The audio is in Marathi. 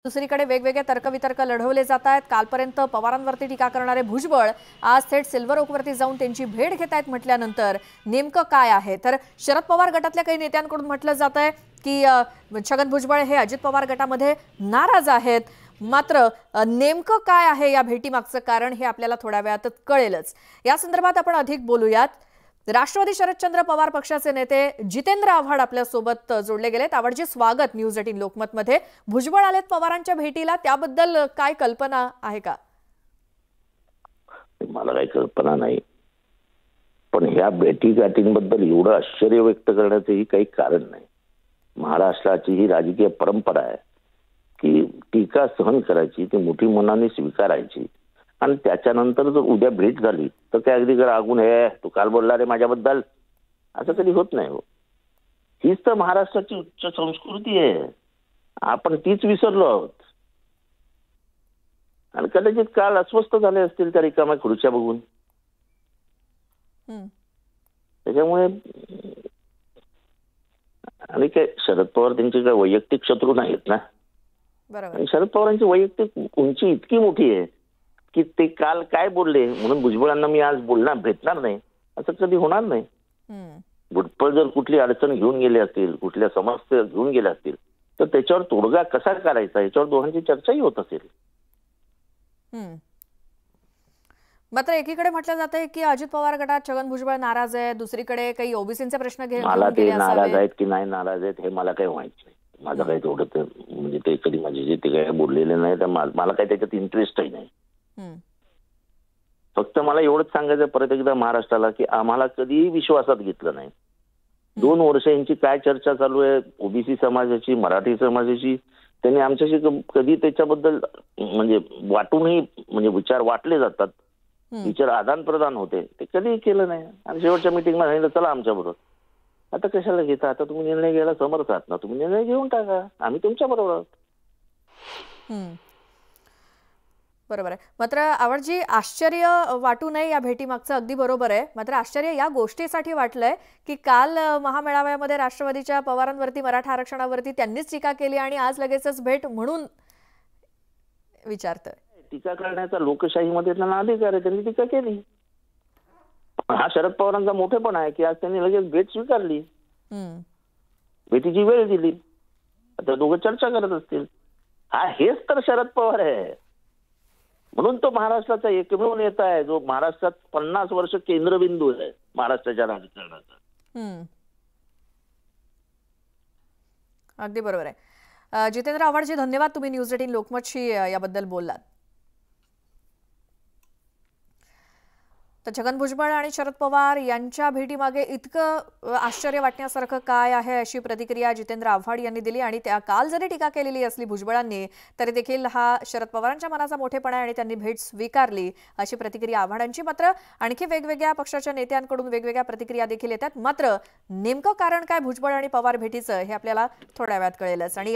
दुसरीकडे वेगवेगळे तर्कवितर्क लढवले जात आहेत। कालपर्यंत पवारांवरती टीका करणारे भुजबळ आज थेट सिल्वर ओकवरती जाऊन त्यांची भेट घेत आहेत म्हटल्यानंतर नेमकं काय आहे तर शरद पवार गटातल्या काही नेत्यांकडून म्हटलं जातंय की छगन भुजबळ हे अजित पवार गटामध्ये नाराज आहेत। मात्र नेमकं काय आहे या भेटीमागचं कारण हे आपल्याला थोड्या वेळात कळेलच। या संदर्भात आपण अधिक बोलूयात। राष्ट्रवादी शरदचंद्र पवार पक्षाचे नेते जितेंद्र आव्हाड आपल्या सोबत जोडले गेलेत। आव्हाडजी स्वागत न्यूज 18 लोकमत मध्ये। भुजबळ आलेत पवारांच्या भेटीला, त्याबद्दल काय कल्पना आहे का? मला काही कल्पना नाही, पण ह्या भेटीगाठींबद्दल एवढं आश्चर्य व्यक्त करण्याचंही काही कारण नाही। महाराष्ट्राची ही राजकीय परंपरा आहे की टीका सहन करायची, ती मोठी मनाने स्वीकारायची आणि त्याच्यानंतर जर उद्या भेट झाली तर काय अगदी रागून हे तू काल बोलला रे माझ्याबद्दल असं कधी होत नाही हो। हीच तर महाराष्ट्राची उच्च संस्कृती आहे, आपण तीच विसरलो आहोत। आणि कदाचित काल अस्वस्थ झाले असतील त्या रिकाम्या खुर्च्या बघून, त्याच्यामुळे आणि काय शरद पवार त्यांचे काय वैयक्तिक शत्रू नाहीत ना। बरोबर। शरद पवारांची वैयक्तिक उंची इतकी मोठी आहे की ते काल काय बोलले म्हणून भुजबळांना मी आज बोलणार भेटणार नाही असं कधी होणार नाही। भुजबळ जर कुठली अडचण घेऊन गेले असतील, कुठल्या समस्या घेऊन गेल्या असतील तर त्याच्यावर तोडगा कसा करायचा याच्यावर दोघांची चर्चाही होत असेल। मात्र एकीकडे म्हटलं जातंय की अजित पवार गटात छगन भुजबळ नाराज आहे, दुसरीकडे काही ओबीसीचे प्रश्न मला ते नाराज आहेत की नाही नाराज आहेत हे मला काही माहित नाही। माझं काही तेवढं म्हणजे ते कधी माझे जे ते काय बोललेले नाही तर मला काही त्याच्यात इंटरेस्टही नाही। फक्त मला एवढंच सांगायचं परत एकदा महाराष्ट्राला की आम्हाला कधीही विश्वासात घेतलं नाही। 2 वर्ष यांची काय चर्चा चालू आहे ओबीसी समाजाची, मराठी समाजाची, त्यांनी आमच्याशी कधी त्याच्याबद्दल म्हणजे वाटूनही म्हणजे विचार वाटले जातात, विचार आदान प्रदान होते, ते कधीही केलं नाही। आणि शेवटच्या मीटिंगला सांगितलं चला आमच्या बरोबर। आता कशाला घेता, आता तुम्ही निर्णय घ्यायला समर्थ आहात ना, तुम्ही निर्णय घेऊन टाका, आम्ही तुमच्या बरोबर आहोत। बरोबर आहे। मात्र आव्हाडजी आश्चर्य वाटू नये या भेटीमागचं अगदी बरोबर आहे। मात्र आश्चर्य या गोष्टीसाठी वाटलंय की काल महामेळाव्यामध्ये राष्ट्रवादीच्या पवारांवरती मराठा आरक्षणावरती त्यांनीच टीका केली आणि आज लगेचच भेट म्हणून विचारतोय। टीका करण्याचा लोकशाहीमध्ये त्यांना अधिकार आहे, त्यांनी टीका केली। हा शरद पवारांचा मोठेपणा आहे की आज त्यांनी लगेच भेट स्वीकारली, भेटीची वेळ दिली, आता दोघं चर्चा करत असतील। हा हेच तर शरद पवार आहे, म्हणून तो महाराष्ट्राचा एकमेव नेता आहे जो महाराष्ट्रात 50 वर्ष केंद्रबिंदू आहे महाराष्ट्राच्या राजकारणाचा। अगदी बरोबर आहे। जितेंद्र आव्हाडजी धन्यवाद, तुम्ही न्यूज 18 लोकमतशी याबद्दल बोललात। तर छगन भुजबळ आणि शरद पवार यांच्या भेटीमागे इतकं आश्चर्य वाटण्यासारखं काय आहे अशी प्रतिक्रिया जितेंद्र आव्हाड यांनी दिली। आणि त्या काल जरी टीका केलेली असली भुजबळांनी तरी देखील हा शरद पवारांच्या मनाचा मोठेपणा आहे आणि त्यांनी भेट स्वीकारली अशी प्रतिक्रिया आव्हाडांची। मात्र आणखी वेगवेगळ्या पक्षाच्या नेत्यांकडून वेगवेगळ्या प्रतिक्रिया देखील येतात। मात्र नेमकं कारण काय भुजबळ आणि पवार भेटीचं हे आपल्याला थोड्या वेळात कळेलच। आणि